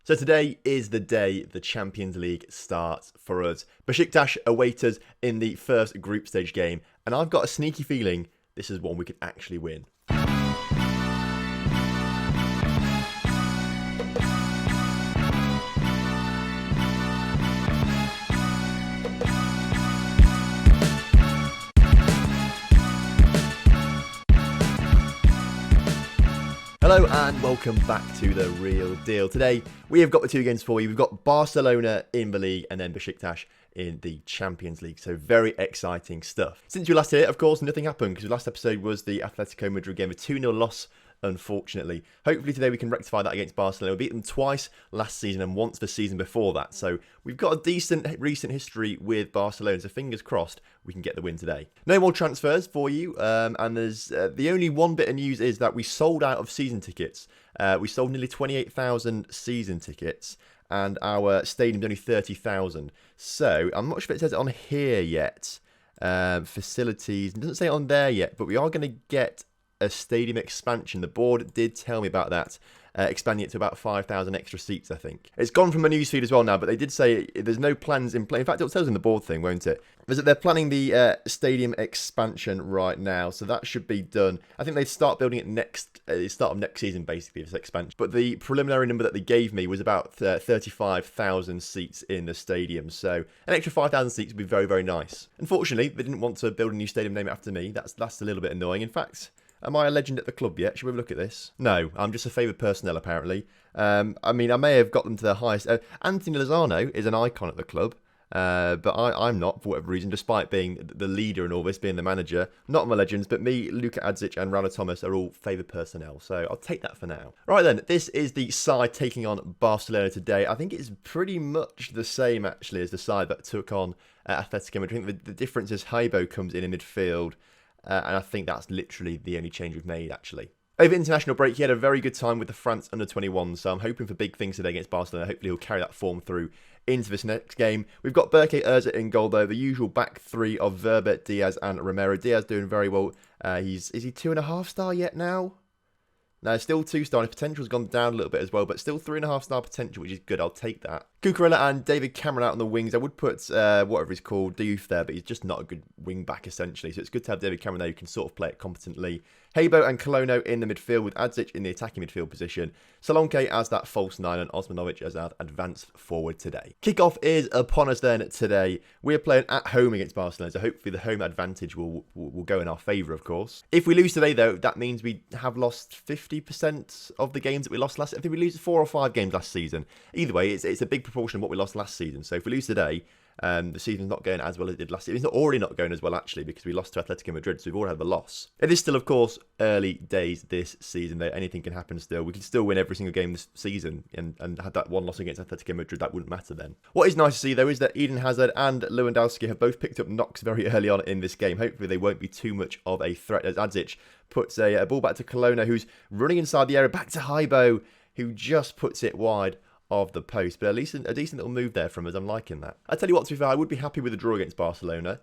So today is the day the Champions League starts for us. Beşiktaş await us in the first group stage game, and I've got a sneaky feeling this is one we could actually win. Hello and welcome back to The Real Deal. Today we have got the two games for you. We've got Barcelona in the league and then Beşiktaş in the Champions League. So very exciting stuff. Since we last here, of course, nothing happened because the last episode was the Atletico Madrid game, a 2-0 loss, unfortunately. Hopefully today we can rectify that against Barcelona. We beat them twice last season and once the season before that. So we've got a decent recent history with Barcelona. So fingers crossed we can get the win today. No more transfers for you. And there's the only one bit of news is that we sold out of season tickets. We sold nearly 28,000 season tickets and our stadium's only 30,000. So I'm not sure if it says it on here yet. Facilities, it doesn't say it on there yet, but we are going to get a stadium expansion. The board did tell me about that, expanding it to about 5,000 extra seats, I think. It's gone from a newsfeed as well now, but they did say there's no plans in place. In fact, it'll tell us in the board thing, won't it? They're planning the stadium expansion right now, so that should be done. I think they start building it start of next season, basically, this expansion. But the preliminary number that they gave me was about 35,000 seats in the stadium, so an extra 5,000 seats would be very, very nice. Unfortunately, they didn't want to build a new stadium named after me. That's a little bit annoying. In fact, am I a legend at the club yet? Should we have a look at this? No, I'm just a favoured personnel, apparently. I may have got them to their highest. Anthony Lozano is an icon at the club, but I'm not, for whatever reason, despite being the leader in all this, being the manager. Not my legends, but me, Luka Adzic and Rana Thomas are all favoured personnel, so I'll take that for now. Right then, this is the side taking on Barcelona today. I think it's pretty much the same, actually, as the side that took on Atletico Madrid. I think the difference is Heibo comes in midfield. And I think that's literally the only change we've made, actually. Over international break, he had a very good time with the France under-21, so I'm hoping for big things today against Barcelona. Hopefully he'll carry that form through into this next game. We've got Berke Özil in goal, though. The usual back three of Verber, Diaz and Romero. Diaz doing very well. Is he 2.5 star yet now? No, still 2-star. His potential's gone down a little bit as well, but still 3.5-star potential, which is good. I'll take that. Cucurella and David Cameron out on the wings. I would put whatever he's called, Diouf there, but he's just not a good wing back, essentially. So it's good to have David Cameron there who can sort of play it competently. Heibo and Colono in the midfield with Adzic in the attacking midfield position. Salonke as that false nine and Osmanovic as our advanced forward today. Kickoff is upon us then today. We're playing at home against Barcelona, so hopefully the home advantage will go in our favour, of course. If we lose today, though, that means we have lost 50% of the games that we lost last season. I think we lose 4 or 5 games last season. Either way, it's a big proportion of what we lost last season. So if we lose today, the season's not going as well as it did last season. It's not already not going as well, actually, because we lost to Atletico Madrid, so we've already had the loss. It is still, of course, early days this season, though. Anything can happen still. We can still win every single game this season, and had that one loss against Atletico Madrid, that wouldn't matter then. What is nice to see, though, is that Eden Hazard and Lewandowski have both picked up knocks very early on in this game. Hopefully they won't be too much of a threat, as Adzic puts a ball back to Colono, who's running inside the area, back to Heibo, who just puts it wide of the post, but at least a decent little move there from us. I'm liking that. I tell you what, to be fair, I would be happy with a draw against Barcelona.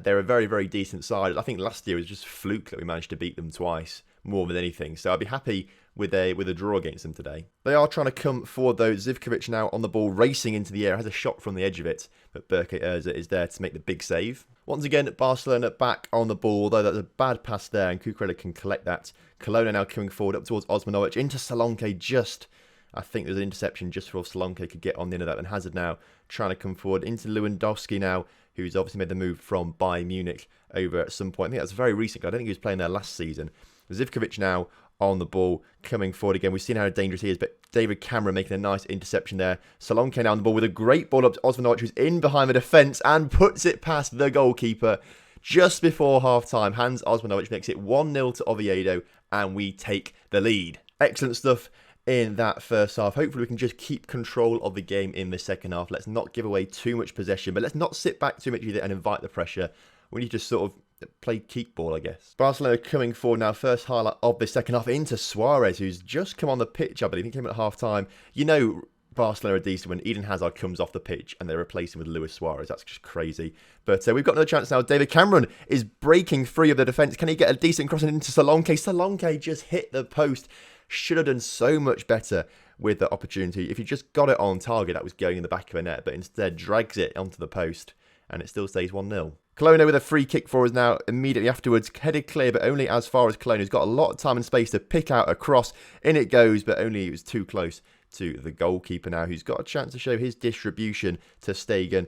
They're a very, very decent side. I think last year it was just fluke that we managed to beat them twice, more than anything. So I'd be happy with a draw against them today. They are trying to come forward though. Zivkovic now on the ball, racing into the air, has a shot from the edge of it, but Berke Özil is there to make the big save. Once again, Barcelona back on the ball, although that's a bad pass there, and Cucurella can collect that. Colono now coming forward up towards Osmanovic, into Salonke I think there's an interception just before Salonke could get on the end of that. And Hazard now trying to come forward into Lewandowski now, who's obviously made the move from Bayern Munich over at some point. I think that's very recent. I don't think he was playing there last season. Zivkovic now on the ball, coming forward again. We've seen how dangerous he is, but David Cameron making a nice interception there. Salonke now on the ball with a great ball up to Osmanovic, who's in behind the defence and puts it past the goalkeeper just before half-time. Hans Osmanovic makes it 1-0 to Oviedo, and we take the lead. Excellent stuff in that first half. Hopefully we can just keep control of the game in the second half. Let's not give away too much possession, but let's not sit back too much either and invite the pressure. We need to sort of play keep ball, I guess. Barcelona coming forward now. First highlight of the second half into Suarez, who's just come on the pitch, I believe. He came at half-time. You know Barcelona are decent when Eden Hazard comes off the pitch and they replace him with Luis Suarez. That's just crazy. But we've got another chance now. David Cameron is breaking free of the defence. Can he get a decent crossing into Salonke? Salonke just hit the post. Should have done so much better with the opportunity. If he just got it on target, that was going in the back of a net, but instead drags it onto the post, and it still stays 1-0. Colono with a free kick for us now immediately afterwards. Headed clear, but only as far as Colono's got a lot of time and space to pick out a cross. In it goes, but only it was too close to the goalkeeper now, who's got a chance to show his distribution to Stegen.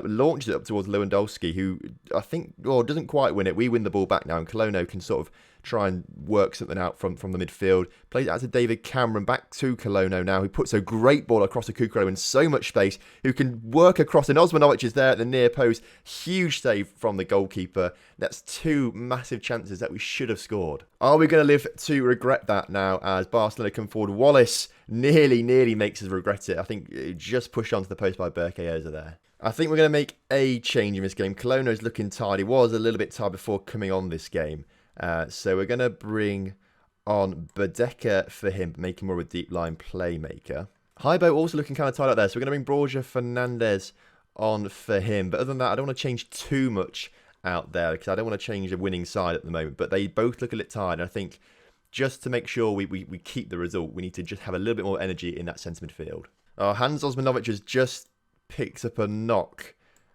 Launches it up towards Lewandowski, who I think doesn't quite win it. We win the ball back now, and Colono can sort of try and work something out from the midfield. Plays it out to David Cameron, back to Colono now, who puts a great ball across to Cucurella in so much space, who can work across, and Osmanovic is there at the near post. Huge save from the goalkeeper. That's two massive chances that we should have scored. Are we going to live to regret that now as Barcelona come forward? Wallace nearly makes us regret it. I think it just pushed onto the post by Berkeyzer there. I think we're going to make a change in this game. Colono's looking tired. He was a little bit tired before coming on this game. So we're going to bring on Badeka for him, make him more of a deep line playmaker. Hybo also looking kind of tired out there, so we're going to bring Borja Fernandez on for him. But other than that, I don't want to change too much out there because I don't want to change the winning side at the moment. But they both look a little tired, and I think just to make sure we keep the result, we need to just have a little bit more energy in that centre midfield. Hans Osmanovic has just picked up a knock.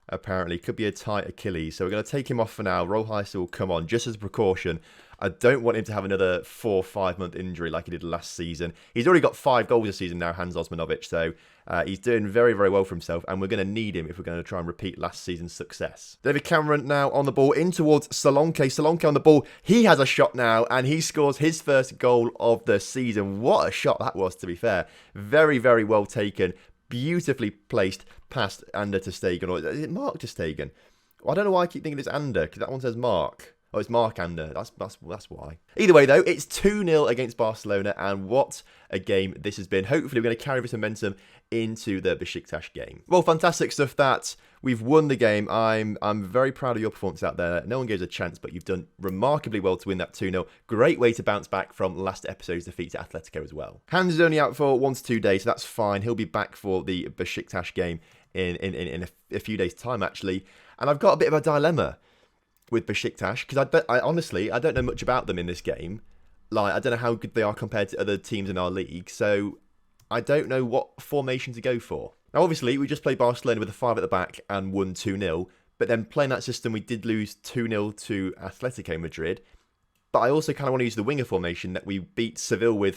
Apparently, could be a tight Achilles. So we're going to take him off for now. Rollheiser will come on just as a precaution. I don't want him to have another 4 or 5 month injury like he did last season. He's already got 5 goals this season now, Hans Osmanovic. So he's doing very, very well for himself. And we're going to need him if we're going to try and repeat last season's success. David Cameron now on the ball in towards Solanke. Solanke on the ball. He has a shot now and he scores his first goal of the season. What a shot that was, to be fair. Very, very well taken. Beautifully placed past Ander to Stegen, or is it Mark to Stegen? Well, I don't know why I keep thinking it's Ander, because that one says Mark. Oh, it's Mark Ander. That's why. Either way, though, it's 2-0 against Barcelona, and what a game this has been. Hopefully, we're going to carry this momentum into the Beşiktaş game. Well, fantastic stuff that we've won the game. I'm very proud of your performance out there. No one gave us a chance, but you've done remarkably well to win that 2-0. Great way to bounce back from last episode's defeat to Atletico as well. Hans is only out for 1 to 2 days, so that's fine. He'll be back for the Beşiktaş game in a few days' time, actually. And I've got a bit of a dilemma with Beşiktaş, because I honestly don't know much about them in this game. Like, I don't know how good they are compared to other teams in our league, so I don't know what formation to go for. Now, obviously, we just played Barcelona with a 5 at the back and won 2-0, but then playing that system, we did lose 2-0 to Atletico Madrid. But I also kind of want to use the winger formation that we beat Seville with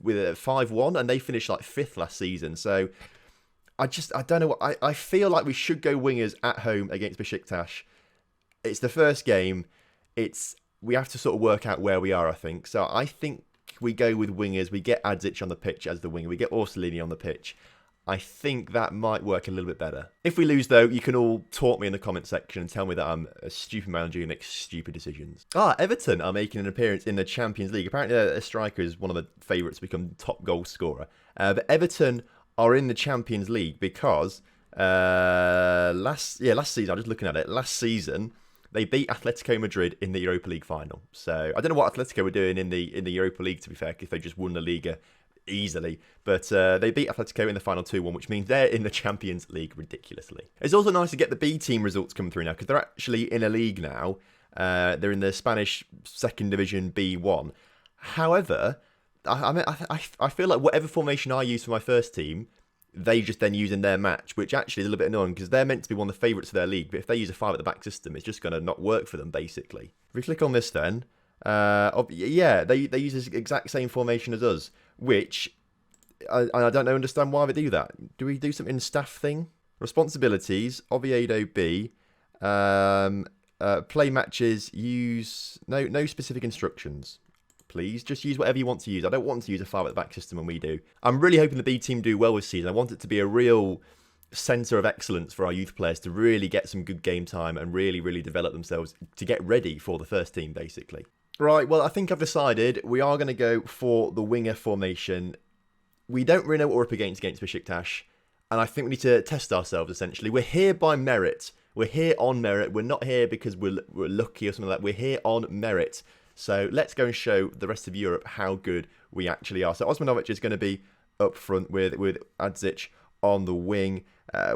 a 5-1, and they finished like 5th last season. So I don't know. I feel like we should go wingers at home against Beşiktaş. It's the first game. We have to sort of work out where we are, I think. So I think we go with wingers. We get Adzic on the pitch as the winger. We get Orsolini on the pitch. I think that might work a little bit better. If we lose, though, you can all taunt me in the comment section and tell me that I'm a stupid manager who makes stupid decisions. Everton are making an appearance in the Champions League. Apparently, a striker is one of the favourites to become top goal scorer. But Everton are in the Champions League because last season, I'm just looking at it, last season, they beat Atletico Madrid in the Europa League final. So I don't know what Atletico were doing in the Europa League, to be fair, if they just won the Liga easily. But they beat Atletico in the final 2-1, which means they're in the Champions League ridiculously. It's also nice to get the B team results coming through now, because they're actually in a league now. They're in the Spanish second division B1. However, I feel like whatever formation I use for my first team, they just then use in their match, which actually is a little bit annoying because they're meant to be one of the favourites of their league. But if they use a 5 at the back system, it's just going to not work for them, basically. If we click on this then, they use this exact same formation as us, which I don't understand why they do that. Do we do something staff thing? Responsibilities, Oviedo B, play matches, use, no specific instructions. Please, just use whatever you want to use. I don't want to use a 5 at the back system when we do. I'm really hoping the B team do well this season. I want it to be a real centre of excellence for our youth players to really get some good game time and really, really develop themselves to get ready for the first team, basically. Right, well, I think I've decided we are going to go for the winger formation. We don't really know what we're up against Beşiktaş, and I think we need to test ourselves, essentially. We're here by merit. We're here on merit. We're not here because we're lucky or something like that. We're here on merit. So let's go and show the rest of Europe how good we actually are. So Osmanovic is going to be up front with Adzic on the wing.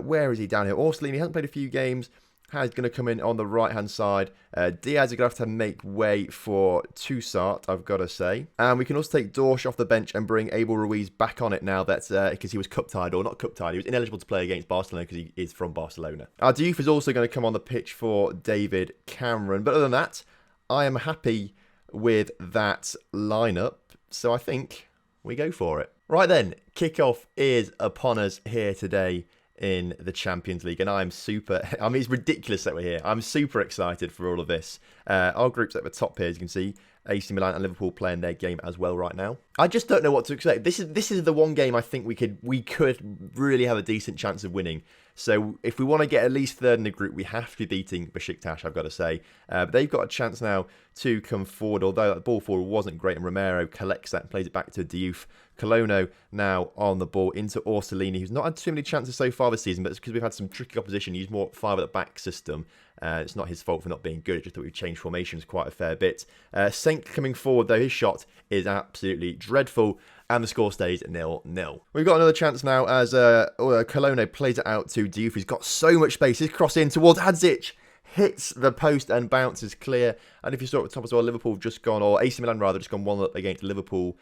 Where is he down here? Orsolini hasn't played a few games. Has going to come in on the right-hand side. Diaz is going to have to make way for Toussaint, I've got to say. And we can also take Dorsch off the bench and bring Abel Ruiz back on it now that because he was cup-tied, or not cup-tied, he was ineligible to play against Barcelona because he is from Barcelona. Our Diouf is also going to come on the pitch for David Cameron. But other than that, I am happy with that lineup. So I think we go for it. Right then, kickoff is upon us here today in the Champions League, and it's ridiculous that we're here. I'm super excited for all of this. Our group's at the top here, as you can see. AC Milan and Liverpool playing their game as well right now. I just don't know what to expect. This is the one game I think we could really have a decent chance of winning. So if we want to get at least third in the group, we have to be beating Beşiktaş, I've got to say. But they've got a chance now to come forward, although that ball forward wasn't great, and Romero collects that and plays it back to Diouf. Colono now on the ball into Orsolini, who's not had too many chances so far this season, but it's because we've had some tricky opposition. He's more 5 at the back system. It's not his fault for not being good. It's just that we've changed formations quite a fair bit. Senk coming forward, though, his shot is absolutely dreadful. And the score stays 0-0. We've got another chance now as Colono plays it out to Diouf, who's got so much space. His cross in towards Hadzic. Hits the post and bounces clear. And if you saw at the top as well, Liverpool have just gone, or AC Milan rather, just gone 1-up against Liverpool,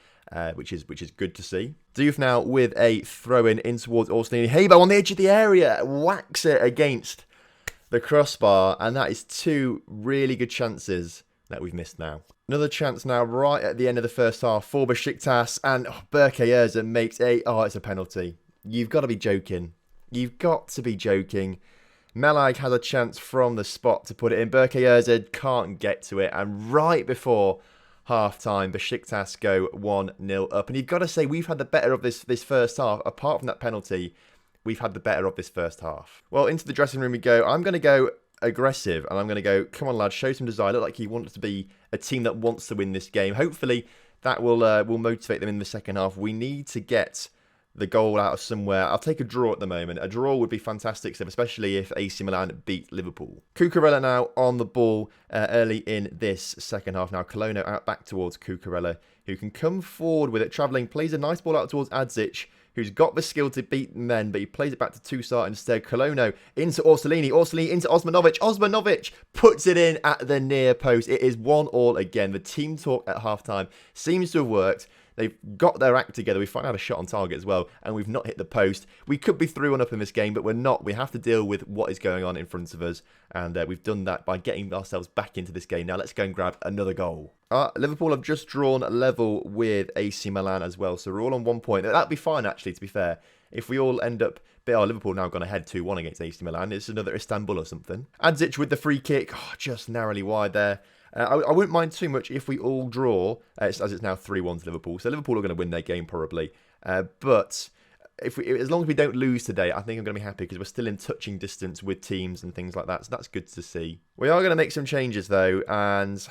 which is good to see. Diouf now with a throw-in towards Orsolini. Heybo on the edge of the area. Whacks it against the crossbar. And that is 2 really good chances that we've missed now. Another chance now right at the end of the first half for Beşiktaş. And Berke Yilmaz makes it's a penalty. You've got to be joking. You've got to be joking. Melag has a chance from the spot to put it in. Berke Yilmaz can't get to it. And right before half-time, Beşiktaş go 1-0 up. And you've got to say, we've had the better of this first half. Apart from that penalty, we've had the better of this first half. Well, into the dressing room we go. I'm going to go aggressive. And I'm going to go, come on, lads, show some desire. Look like he wants to be a team that wants to win this game. Hopefully, that will motivate them in the second half. We need to get the goal out of somewhere. I'll take a draw at the moment. A draw would be fantastic, especially if AC Milan beat Liverpool. Cucurella now on the ball early in this second half. Now Colono out back towards Cucurella, who can come forward with it, travelling, plays a nice ball out towards Hadzic, who's got the skill to beat men, but he plays it back to Toussaint instead. Colono into Orsolini, Orsolini into Osmanovic. Osmanovic puts it in at the near post. It is 1-1 again. The team talk at half-time seems to have worked. They've got their act together. We finally had a shot on target as well, and we've not hit the post. We could be 3-1 up in this game, but we're not. We have to deal with what is going on in front of us, and we've done that by getting ourselves back into this game. Now let's go and grab another goal. Liverpool have just drawn level with AC Milan as well, so we're all on 1 point. That'd be fine, actually, to be fair. If we all end up... Liverpool now gone ahead 2-1 against AC Milan. It's another Istanbul or something. Hadzic with the free kick. Just narrowly wide there. I wouldn't mind too much if we all draw, as it's now 3-1 to Liverpool. So Liverpool are going to win their game probably. But as long as we don't lose today, I think I'm going to be happy because we're still in touching distance with teams and things like that. So that's good to see. We are going to make some changes though, and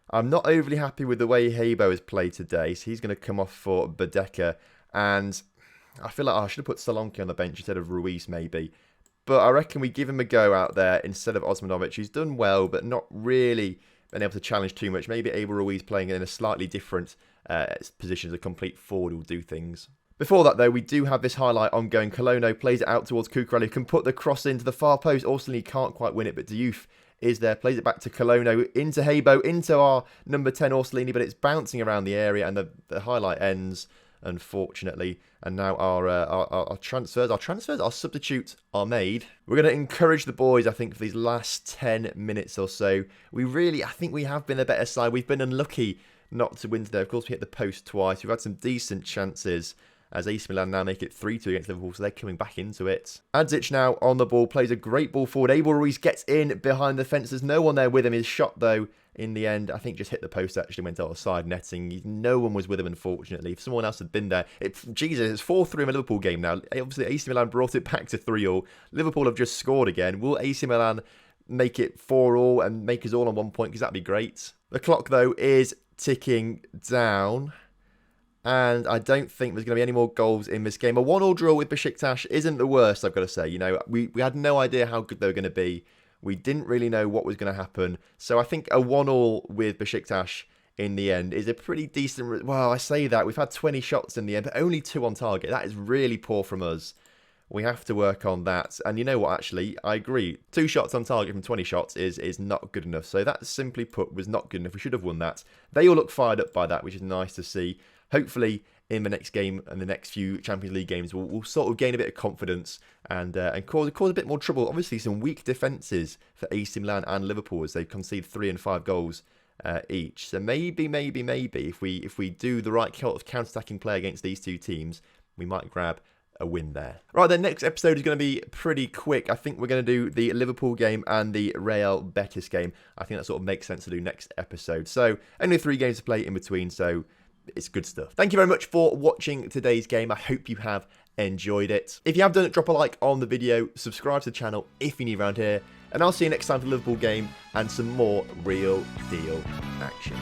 I'm not overly happy with the way Heybo has played today. So he's going to come off for Badeka, and I feel like I should have put Solanke on the bench instead of Ruiz maybe. But I reckon we give him a go out there instead of Osmanovic. He's done well, but not really been able to challenge too much. Maybe Abel Ruiz playing in a slightly different position as a complete forward will do things. Before that, though, we do have this highlight ongoing. Colono plays it out towards Cucurella, who can put the cross into the far post. Orsolini can't quite win it, but Diouf is there. Plays it back to Colono, into Heybo, into our number 10 Orsolini, but it's bouncing around the area, and the highlight ends, unfortunately. And now our substitutes are made. We're going to encourage the boys, I think, for these last 10 minutes or so. I think we have been the better side. We've been unlucky not to win today. Of course, we hit the post twice. We've had some decent chances as AC Milan now make it 3-2 against Liverpool, so they're coming back into it. Hadzic now on the ball, plays a great ball forward. Abel Ruiz gets in behind the fence. There's no one there with him. His shot, though, in the end, I think just hit the post, actually went outside netting. No one was with him, unfortunately. If someone else had been there, it's 4-3 in a Liverpool game now. Obviously, AC Milan brought it back to 3-3. Liverpool have just scored again. Will AC Milan make it 4-4 and make us all on 1 point? Because that'd be great. The clock, though, is ticking down, and I don't think there's going to be any more goals in this game. A 1-1 draw with Beşiktaş isn't the worst, I've got to say. You know, we had no idea how good they were going to be. We didn't really know what was going to happen. So I think a 1-1 with Beşiktaş in the end is a pretty decent... Well, I say that. We've had 20 shots in the end, but only 2 on target. That is really poor from us. We have to work on that. And you know what, actually, I agree. 2 shots on target from 20 shots is not good enough. So that, simply put, was not good enough. We should have won that. They all look fired up by that, which is nice to see. Hopefully, in the next game and the next few Champions League games, we'll sort of gain a bit of confidence and cause a bit more trouble. Obviously, some weak defences for AC Milan and Liverpool as they concede 3 and 5 goals each. So maybe, if we do the right kind of counter-attacking play against these two teams, we might grab a win there. Right, the next episode is going to be pretty quick. I think we're going to do the Liverpool game and the Real Betis game. I think that sort of makes sense to do next episode. So only 3 games to play in between, so it's good stuff. Thank you very much for watching today's game. I hope you have enjoyed it. If you have done it, drop a like on the video, subscribe to the channel if you're new around here, and I'll see you next time for the Liverpool game and some more real deal action.